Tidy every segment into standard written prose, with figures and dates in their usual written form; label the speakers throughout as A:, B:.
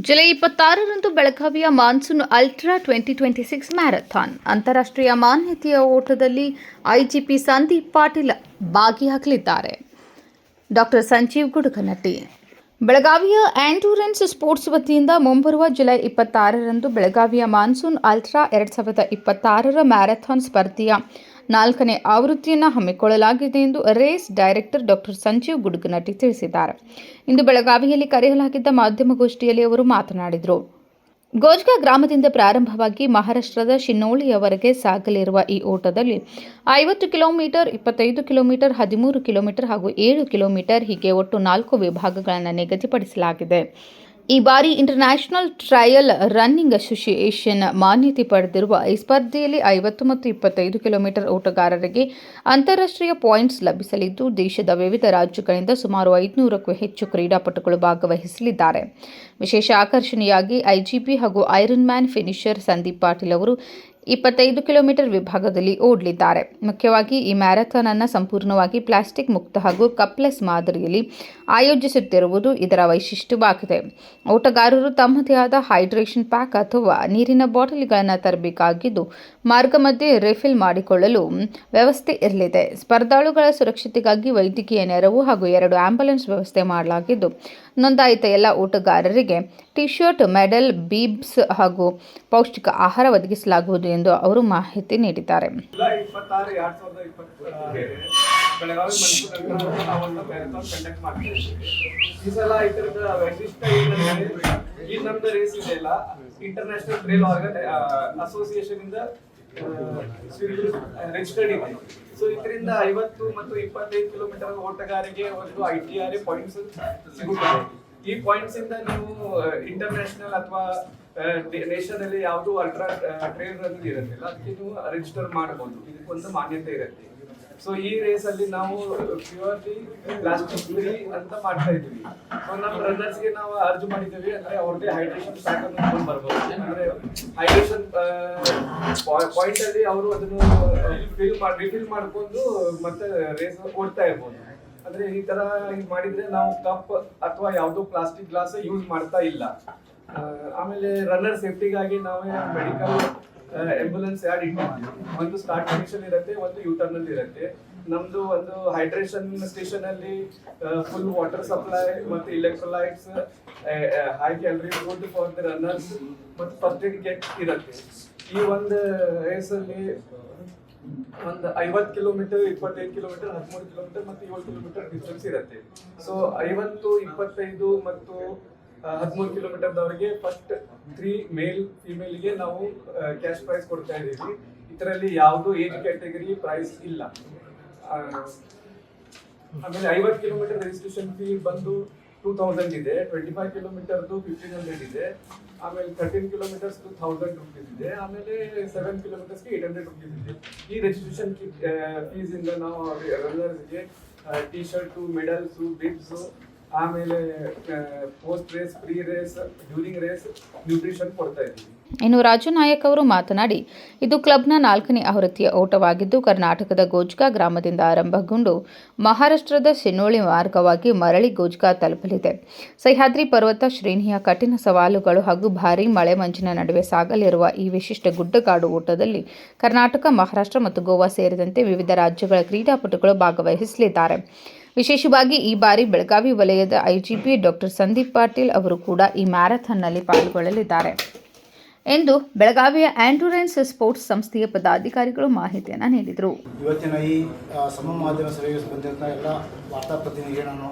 A: July 26ರಂದು ಬೆಳಗಾವಿಯ monsoon ultra 2026 marathon ಅಂತಾರಾಷ್ಟ್ರೀಯ ಮಾನ್ಯತೆಯ ಓಟದಲ್ಲಿ ಐಜಿಪಿ ಸಂದೀಪ್ ಪಾಟೀಲ್ ಭಾಗಿಯಾಗಲಿದ್ದಾರೆ. ಡಾಕ್ಟರ್ ಸಂಜೀವ್ ಗುಡುಗನಟ್ಟಿ ಬೆಳಗಾವಿಯ ಆಂಡ್ಯೂರೆನ್ಸ್ ಸ್ಪೋರ್ಟ್ಸ್ ವತಿಯಿಂದ ಮುಂಬರುವ ಜುಲೈ 26ರಂದು ಬೆಳಗಾವಿಯ ಮಾನ್ಸೂನ್ ಅಲ್ಟ್ರಾ 2026ರ ಮ್ಯಾರಥಾನ್ ಸ್ಪರ್ಧೆಯ 4ನೇ ಆವೃತ್ತಿಯನ್ನು ಹಮ್ಮಿಕೊಳ್ಳಲಾಗಿದೆ ಎಂದು race director doctor Sanjeev Gudugunatti ತಿಳಿಸಿದ್ದಾರೆ. ಇಂದು ಬೆಳಗಾವಿಯಲ್ಲಿ ಕರೆಯಲಾಗಿದ್ದ ಮಾಧ್ಯಮಗೋಷ್ಠಿಯಲ್ಲಿ ಅವರು ಮಾತನಾಡಿದರು. ಗೋಜ್ಗಾ ಗ್ರಾಮದಿಂದ ಪ್ರಾರಂಭವಾಗಿ ಮಹಾರಾಷ್ಟ್ರದ ಶಿನ್ನೋಳಿಯವರೆಗೆ ಸಾಗಲಿರುವ ಈ ಓಟದಲ್ಲಿ 50 ಕಿಲೋಮೀಟರ್, 25 ಕಿಲೋಮೀಟರ್, 13 ಕಿಲೋಮೀಟರ್ ಹಾಗೂ 7 ಕಿಲೋಮೀಟರ್ ಹೀಗೆ ಒಟ್ಟು 4 ವಿಭಾಗಗಳನ್ನು ನಿಗದಿಪಡಿಸಲಾಗಿದೆ. ಈ ಬಾರಿ ಇಂಟರ್ನ್ಯಾಷನಲ್ ಟ್ರಯಲ್ ರನ್ನಿಂಗ್ ಅಸೋಸಿಯೇಷನ್ ಮಾನ್ಯತೆ ಪಡೆದಿರುವ ಈ ಸ್ಪರ್ಧೆಯಲ್ಲಿ 50 ಮತ್ತು 25 ಕಿಲೋಮೀಟರ್ ಓಟಗಾರರಿಗೆ ಅಂತಾರಾಷ್ಟ್ರೀಯ ಪಾಯಿಂಟ್ಸ್ ಲಭಿಸಲಿದ್ದು, ದೇಶದ ವಿವಿಧ ರಾಜ್ಯಗಳಿಂದ ಸುಮಾರು 500ಕ್ಕೂ ಹೆಚ್ಚು ಕ್ರೀಡಾಪಟುಗಳು ಭಾಗವಹಿಸಲಿದ್ದಾರೆ. ವಿಶೇಷ ಆಕರ್ಷಣೆಯಾಗಿ ಐಜಿಪಿ ಹಾಗೂ iron man finisher Sandeep Patil ಅವರು 25 ಕಿಲೋಮೀಟರ್ ವಿಭಾಗದಲ್ಲಿ ಓಡಲಿದ್ದಾರೆ. ಮುಖ್ಯವಾಗಿ ಈ ಮ್ಯಾರಥಾನ್ ಅನ್ನು ಸಂಪೂರ್ಣವಾಗಿ ಪ್ಲಾಸ್ಟಿಕ್ ಮುಕ್ತ ಹಾಗೂ ಕಪ್ಲೆಸ್ ಮಾದರಿಯಲ್ಲಿ ಆಯೋಜಿಸುತ್ತಿರುವುದು ಇದರ ವೈಶಿಷ್ಟ್ಯವಾಗಿದೆ. ಓಟಗಾರರು ತಮ್ಮದೇ ಆದ ಹೈಡ್ರೇಷನ್ ಪ್ಯಾಕ್ ಅಥವಾ ನೀರಿನ ಬಾಟಲಿಗಳನ್ನು ತರಬೇಕಾಗಿದ್ದು, ಮಾರ್ಗ ಮಧ್ಯೆ ರಿಫಿಲ್ ಮಾಡಿಕೊಳ್ಳಲು ವ್ಯವಸ್ಥೆ ಇರಲಿದೆ. ಸ್ಪರ್ಧಾಳುಗಳ ಸುರಕ್ಷತೆಗಾಗಿ ವೈದ್ಯಕೀಯ ನೆರವು ಹಾಗೂ 2 ಆಂಬ್ಯುಲೆನ್ಸ್ ವ್ಯವಸ್ಥೆ ಮಾಡಲಾಗಿದ್ದು, ನೋಂದಾಯಿತ ಎಲ್ಲ ಓಟಗಾರರಿಗೆ ಟಿ-ಶರ್ಟ್, ಮೆಡಲ್, ಬೀಬ್ಸ್ ಹಾಗೂ ಪೌಷ್ಟಿಕ ಆಹಾರ ಒದಗಿಸಲಾಗುವುದು ಎಂದು ಅವರು ಮಾಹಿತಿ ನೀಡಿದ್ದಾರೆ.
B: ಬೆಳಗಾವಿ ಮನ್ಸೂನ್ ನಾವೊಂದು ಮ್ಯಾರಥಾನ್ ಕಂಡಕ್ಟ್ ಮಾಡ್ತೀವಿ. ಈ ಸಲ ಇದರದ ವೈಶಿಷ್ಟ್ಯ ಏನಂದ್ರೆ, ಈ ನಮ್ದು ರೇಸ್ ಇದೆಯಲ್ಲ ಇಂಟರ್ನ್ಯಾಷನಲ್ ಟ್ರೈಲ್ ಅಸೋಸಿಯೇಷನ್ ಇಂದ ರಿಜಿಸ್ಟರ್ಡ್ ಇದೆ. ಸೊ ಇದರಿಂದ 50 ಮತ್ತು 25 ಕಿಲೋಮೀಟರ್ ಓಟಗಾರಿಗೆ ಒಂದು ITRA ಪಾಯಿಂಟ್ಸ್ ಸಿಗುತ್ತದೆ. ಈ ಪಾಯಿಂಟ್ಸ್ ಇಂದ ನೀವು ಇಂಟರ್ನ್ಯಾಷನಲ್ ಅಥವಾ ನೇಷನ್ ಅಲ್ಲಿ ಯಾವುದು ಅಲ್ಟ್ರಾ ಟ್ರೈಲ್ ರನ್ ಇರುತ್ತಲ್ಲ ಅದಕ್ಕೆ ನೀವು ರಿಜಿಸ್ಟರ್ ಮಾಡಬಹುದು. ಇದಕ್ಕೊಂದು ಮಾನ್ಯತೆ ಇರುತ್ತೆ. ಸೊ ಈ ರೇಸ್ ಅಲ್ಲಿ ನಾವು ಪ್ಯೂರ್ಲಿ ಪ್ಲಾಸ್ಟಿಕ್ ಫ್ರೀ ಅಂತ ಮಾಡ್ತಾ ಇದ್ವಿ. ಸೊ ನಮ್ಮ ರನ್ನರ್ಸ್ ಗೆ ನಾವು ಅರ್ಜ್ ಮಾಡಿದ್ದೀವಿ ಅಂದ್ರೆ ಅವ್ರದೇ ಹೈಡ್ರೇಷನ್ ಪ್ಯಾಕ್ ಅನ್ನು ತಗೊಂಡು ಬರ್ಬೋದು. ಅಂದ್ರೆ ಹೈಡ್ರೇಷನ್ ಪಾಯಿಂಟ್ ಅಲ್ಲಿ ಅವರು ಅದನ್ನು ರಿಫಿಲ್ ಮಾಡ್ಕೊಂಡು ಮತ್ತೆ ರೇಸ್ ಓಡ್ತಾ ಇರ್ಬೋದು. ಅಂದ್ರೆ ಈ ತರ ಮಾಡಿದ್ರೆ ನಾವು ಕಪ್ ಅಥವಾ ಯಾವ್ದೋ ಪ್ಲಾಸ್ಟಿಕ್ ಗ್ಲಾಸ್ ಯೂಸ್ ಮಾಡ್ತಾ ಇಲ್ಲ. ಆಮೇಲೆ ರನ್ನರ್ ಸೇಫ್ಟಿಗಾಗಿ ನಾವೇ ಮೆಡಿಕಲ್ ಆಂಬ್ಯುಲೆನ್ಸ್ ಯಾಡ್ ಇಟ್ಟಿದ್ದೀವಿ. ಒಂದು ಸ್ಟಾರ್ಟ್ ಸ್ಟೇಷನ್ ಇರುತ್ತೆ, ಒಂದು ಯೂಟರ್ನ್ ಅಲ್ಲಿ ಇರುತ್ತೆ. ನಮ್ದು ಒಂದು ಹೈಡ್ರೇಷನ್ ಸ್ಟೇಷನ್ ಅಲ್ಲಿ ಫುಲ್ ವಾಟರ್ ಸಪ್ಲೈ ಮತ್ತು electrolytes, high calorie food for the runners ಮತ್ತು ಫಸ್ಟ್ ಏಡ್ ಕಿಟ್ ಇರುತ್ತೆ. ಈ ಒಂದು ರೇಸ್ ಅಲ್ಲಿ ಒಂದು 50 ಕಿಲೋಮೀಟರ್, 25 ಕಿಲೋಮೀಟರ್, 13 ಕಿಲೋಮೀಟರ್ ಮತ್ತು 7 ಕಿಲೋಮೀಟರ್ ಡಿಸ್ಟೆನ್ಸ್ ಇರುತ್ತೆ. ಸೊ 50, 25 ಮತ್ತು 13 ಕಿಲೋಮೀಟರ್ ದವರೆಗೆ ಫಸ್ಟ್ 3 ಮೇಲ್ ಫಿಮೇಲ್ಗೆ ನಾವು ಕ್ಯಾಶ್ ಪ್ರೈಸ್ ಕೊಡ್ತಾ ಇದ್ದೀವಿ. ಇದರಲ್ಲಿ ಯಾವುದು ಏಜ್ ಕ್ಯಾಟಗರಿ ಪ್ರೈಸ್ ಇಲ್ಲ. ಆಮೇಲೆ 50 ಕಿಲೋಮೀಟರ್ ರಿಜಿಸ್ಟ್ರೇಷನ್ ಫೀ ಬಂದು 2000 ಇದೆ, 25 ಕಿಲೋಮೀಟರ್ದು 1500 ಇದೆ, ಆಮೇಲೆ 13 ಕಿಲೋಮೀಟರ್ಸ್ 1000 ರುಪೀಸ್ ಇದೆ, ಆಮೇಲೆ 7 ಕಿಲೋಮೀಟರ್ಸ್ಗೆ 800 ರುಪೀಸ್ ಇದೆ. ಈ ರಿಜಿಸ್ಟ್ರೇಷನ್ ಫೀಸ್ ಇಂದ ನಾವು ರನ್ನರ್ಸ್ಗೆ ಟಿ-ಶರ್ಟು, ಮೆಡಲ್ಸು, ಬಿಬ್ಸು, ಆಮೇಲೆ post race, pre race, during race nutrition ಕೊಡ್ತಾ ಇದ್ದೀವಿ.
A: ಇನ್ನು ರಾಜು ನಾಯಕ್ ಅವರು ಮಾತನಾಡಿ, ಇದು ಕ್ಲಬ್ನ 4ನೇ ಆವೃತ್ತಿಯ ಓಟವಾಗಿದ್ದು, ಕರ್ನಾಟಕದ ಗೋಜ್ಗಾ ಗ್ರಾಮದಿಂದ ಆರಂಭಗೊಂಡು ಮಹಾರಾಷ್ಟ್ರದ ಶಿನ್ನೋಳಿ ಮಾರ್ಗವಾಗಿ ಮರಳಿ ಗೋಜ್ಗಾ ತಲುಪಲಿದೆ. ಸಹ್ಯಾದ್ರಿ ಪರ್ವತ ಶ್ರೇಣಿಯ ಕಠಿಣ ಸವಾಲುಗಳು ಹಾಗೂ ಭಾರೀ ಮಳೆ ಮಂಜಿನ ನಡುವೆ ಸಾಗಲಿರುವ ಈ ವಿಶಿಷ್ಟ ಗುಡ್ಡಗಾಡು ಓಟದಲ್ಲಿ ಕರ್ನಾಟಕ, ಮಹಾರಾಷ್ಟ್ರ ಮತ್ತು ಗೋವಾ ಸೇರಿದಂತೆ ವಿವಿಧ ರಾಜ್ಯಗಳ ಕ್ರೀಡಾಪಟುಗಳು ಭಾಗವಹಿಸಲಿದ್ದಾರೆ. ವಿಶೇಷವಾಗಿ ಈ ಬಾರಿ ಬೆಳಗಾವಿ ವಲಯದ ಐಜಿಪಿ ಡಾಕ್ಟರ್ ಸಂದೀಪ್ ಪಾಟೀಲ್ ಅವರು ಕೂಡ ಈ ಮ್ಯಾರಥಾನ್ನಲ್ಲಿ ಪಾಲ್ಗೊಳ್ಳಲಿದ್ದಾರೆ ಎಂದು ಬೆಳಗಾವಿಯ ಆಂಡ್ಯೂರೆನ್ಸ್ ಸ್ಪೋರ್ಟ್ಸ್ ಸಂಸ್ಥೆಯ ಪದಾಧಿಕಾರಿಗಳು ಮಾಹಿತಿಯನ್ನು ನೀಡಿದರು.
C: ಇವತ್ತಿನ ಈ ಸಮ ಮಾಧ್ಯಮ ಸಭೆಗೆ ಬಂದಿರುವಂಥ ಎಲ್ಲ ವಾರ್ತಾ ಪ್ರತಿನಿಧಿಗೆ ನಾನು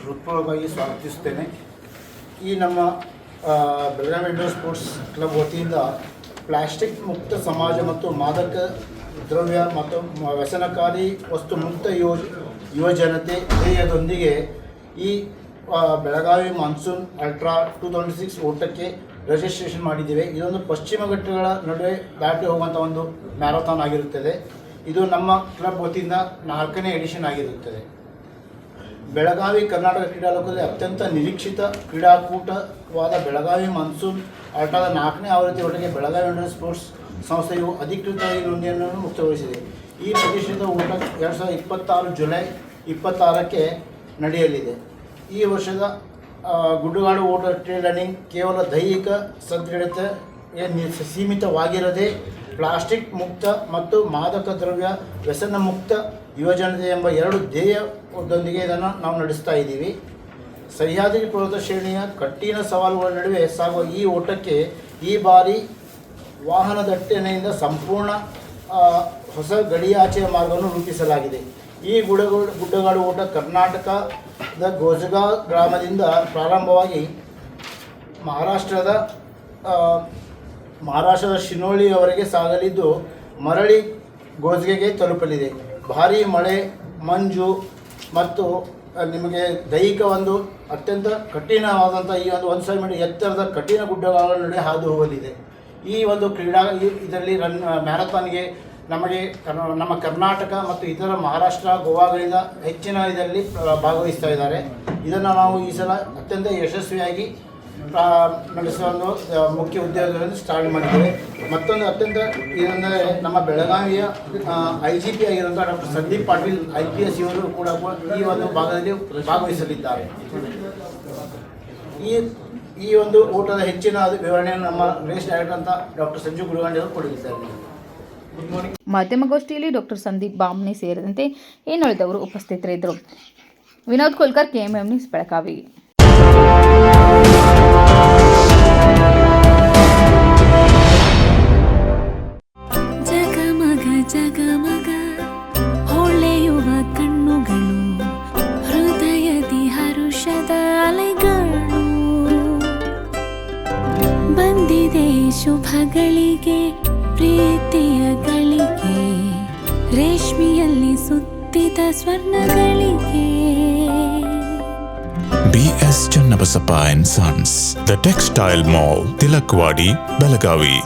C: ಹೃತ್ಪೂರ್ವಕವಾಗಿ ಸ್ವಾಗತಿಸುತ್ತೇನೆ. ಈ ನಮ್ಮ ಬೆಳಗಾವಿ ಆಂಡ್ಯೂರೆನ್ಸ್ ಸ್ಪೋರ್ಟ್ಸ್ ಕ್ಲಬ್ ವತಿಯಿಂದ ಪ್ಲಾಸ್ಟಿಕ್ ಮುಕ್ತ ಸಮಾಜ ಮತ್ತು ಮಾದಕ ದ್ರವ್ಯ ಮತ್ತು ವ್ಯಸನಕಾರಿ ವಸ್ತು ಮುಕ್ತ ಯುವಜನತೆ ಧ್ಯೇಯದೊಂದಿಗೆ ಈ ಬೆಳಗಾವಿ ಮಾನ್ಸೂನ್ ಅಲ್ಟ್ರಾ 2026 ಓಟಕ್ಕೆ ರಿಜಿಸ್ಟ್ರೇಷನ್ ಮಾಡಿದ್ದೇವೆ. ಇದೊಂದು ಪಶ್ಚಿಮ ಘಟ್ಟಗಳ ನಡುವೆ ದಾಟಿ ಹೋಗುವಂಥ ಒಂದು ಮ್ಯಾರಥಾನ್ ಆಗಿರುತ್ತದೆ. ಇದು ನಮ್ಮ ಕ್ಲಬ್ ವತಿಯಿಂದ 4ನೇ ಎಡಿಷನ್ ಆಗಿರುತ್ತದೆ. ಬೆಳಗಾವಿ ಕರ್ನಾಟಕ ಕ್ರೀಡಾಲೋಕದಲ್ಲಿ ಅತ್ಯಂತ ನಿರೀಕ್ಷಿತ ಕ್ರೀಡಾಕೂಟವಾದ ಬೆಳಗಾವಿ ಮಾನ್ಸೂನ್ ಅಲ್ಟ್ರಾದ 4ನೇ ಆವೃತ್ತಿ ಒಟ್ಟಿಗೆ ಬೆಳಗಾವಿ ಆಂಡ್ಯೂರೆನ್ಸ್ ಸ್ಪೋರ್ಟ್ಸ್ ಸಂಸ್ಥೆಯು ಅಧಿಕೃತವಾಗಿ ನೋಂದಣಿಯನ್ನು ಮುಕ್ತಗೊಳಿಸಿದೆ. ಈ ಪ್ರತಿಷ್ಠಿತ ಓಟ 2026 ಜುಲೈ 26ಕ್ಕೆ ನಡೆಯಲಿದೆ. ಈ ವರ್ಷದ ಗುಡ್ಡಗಾಡು ಓಟ ಟ್ರೇಲ್ ರನ್ನಿಂಗ್ ಕೇವಲ ದೈಹಿಕ ಸದೃಢತೆಗೆ ಸೀಮಿತವಾಗಿರದೆ ಪ್ಲಾಸ್ಟಿಕ್ ಮುಕ್ತ ಮತ್ತು ಮಾದಕ ದ್ರವ್ಯ ವ್ಯಸನ ಮುಕ್ತ ಯುವಜನತೆ ಎಂಬ 2 ಧ್ಯೇಯದೊಂದಿಗೆ ಇದನ್ನು ನಾವು ನಡೆಸ್ತಾ ಇದ್ದೀವಿ. ಸಹ್ಯಾದ್ರಿ ಪರ್ವತ ಶ್ರೇಣಿಯ ಕಠಿಣ ಸವಾಲುಗಳ ನಡುವೆ ಸಾಗುವ ಈ ಓಟಕ್ಕೆ ಈ ಬಾರಿ ವಾಹನ ದಟ್ಟಣೆಯಿಂದ ಸಂಪೂರ್ಣ ಹೊಸ ಗಡಿಯಾಚೆಯ ಮಾರ್ಗವನ್ನು ರೂಪಿಸಲಾಗಿದೆ. ಈ ಗುಡ್ಡಗಾಡು ಓಟ ಕರ್ನಾಟಕದ ಗೋಜಗಾ ಗ್ರಾಮದಿಂದ ಪ್ರಾರಂಭವಾಗಿ ಮಹಾರಾಷ್ಟ್ರದ ಶಿನೋಳಿಯವರೆಗೆ ಸಾಗಲಿದ್ದು ಮರಳಿ ಗೋಜ್ಗೆಗೆ ತಲುಪಲಿದೆ. ಭಾರೀ ಮಳೆ, ಮಂಜು ಮತ್ತು ನಿಮಗೆ ದೈಹಿಕ ಒಂದು ಅತ್ಯಂತ ಕಠಿಣವಾದಂಥ ಈ ಒಂದು 1,000 ಮೀಟರ್ ಎತ್ತರದ ಕಠಿಣ ಗುಡ್ಡಗಳ ನಡುವೆ ಹಾದು ಹೋಗಲಿದೆ. ಈ ಒಂದು ಇದರಲ್ಲಿ ಮ್ಯಾರಥಾನ್ಗೆ ನಮ್ಮ ಕರ್ನಾಟಕ ಮತ್ತು ಇತರ ಮಹಾರಾಷ್ಟ್ರ, ಗೋವಾಗಳಿಂದ ಹೆಚ್ಚಿನ ಇದರಲ್ಲಿ ಭಾಗವಹಿಸ್ತಾ ಇದ್ದಾರೆ. ಇದನ್ನು ನಾವು ಈ ಸಲ ಅತ್ಯಂತ ಯಶಸ್ವಿಯಾಗಿ ನಡೆಸುವ ಒಂದು ಮುಖ್ಯ ಉದ್ಯೋಗಗಳನ್ನು ಸ್ಟಾರ್ಟ್ ಮಾಡಿದ್ದೇವೆ. ಮತ್ತೊಂದು ಅತ್ಯಂತ ಇದೆಂದರೆ ನಮ್ಮ ಬೆಳಗಾವಿಯ IGP ಆಗಿರುವಂಥ ಡಾಕ್ಟರ್ ಸಂದೀಪ್ ಪಾಟೀಲ್ IPS ಇವರು ಕೂಡ ಈ ಒಂದು ಭಾಗದಲ್ಲಿ ಭಾಗವಹಿಸಲಿದ್ದಾರೆ. ಈ ಒಂದು ಓಟದ ಹೆಚ್ಚಿನ ವಿವರಣೆಯನ್ನು ನಮ್ಮ ರೇಸ್ ಡೈರೆಕ್ಟರ್ ಅಂತ ಡಾಕ್ಟರ್ ಸಂಜು ಗುರುಗಾಂಡಿ ಅವರು ಕೊಡಲಿದ್ದಾರೆ.
A: ಮಾಧ್ಯಮಗೋಷ್ಠಿಯಲ್ಲಿ ಡಾಕ್ಟರ್ ಸಂದೀಪ್ ಬಾಮ್ನಿ ಸೇರಿದಂತೆ ಇನ್ನುಳಿದವರು ಉಪಸ್ಥಿತರಿದ್ದರು. Vinod Kolkar, KMM news, Belagavi.
D: ಜಗಮಗ ಹೊಳೆಯುವ ಕಣ್ಣುಗಳು, ಹೃದಯದಿ ಹರುಷದ ಅಲೆಗಳು. ಬಂದಿದೆ ಶುಭಗಳಿಗೆ, ಪ್ರೀತಿಯ ಗಳಿಗೆ, ರೇಷ್ಮೆಯಲ್ಲಿ ಸುತ್ತಿದ ಸ್ವರ್ಣಗಳಿಗೆ.
E: BS Channabasappa and Sons, The Textile Mall, Tilakvadi, Belagavi.